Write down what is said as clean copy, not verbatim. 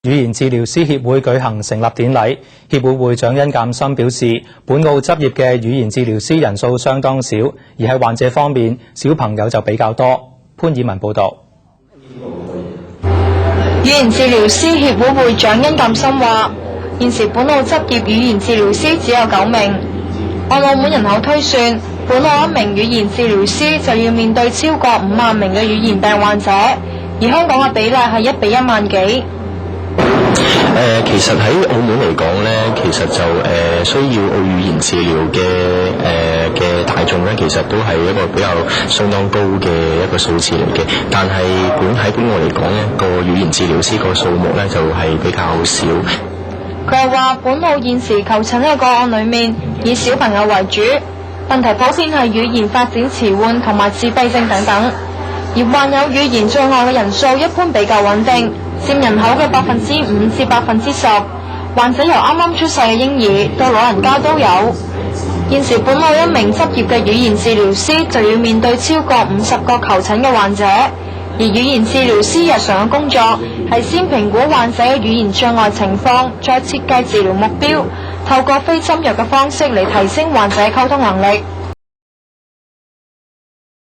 語言治療師協會舉行成立典禮，協會會長殷鑑森表示，本澳執業嘅語言治療師人數相當少，而喺患者方面，小朋友就比較多。潘以文報導。語言治療師協會會長殷鑑森話：現時本澳執業語言治療師只有9名，按澳門人口推算，本澳1名語言治療師就要面對超過5萬名嘅語言病患者，而香港嘅比例係1比1萬幾。其實喺澳門嚟講咧，其實就需要澳語言治療嘅大眾咧，其實都係一個比較相當高嘅一個數字嚟嘅。但係喺本澳嚟講咧，個語言治療師個數目咧就係比較少。佢又話：本澳現時求診嘅個案裏面，以小朋友為主，問題普遍係語言發展遲緩同埋自閉症等等。而患有語言障礙嘅人數一般比較穩定，佔人口嘅5%至10%。患者由啱啱出世嘅嬰兒到老人家都有。現時本澳1名執業嘅語言治療師就要面對超過50個求診嘅患者，而語言治療師日常嘅工作係先評估患者嘅語言障礙情況，再設計治療目標，透過非針藥嘅方式嚟提升患者溝通能力。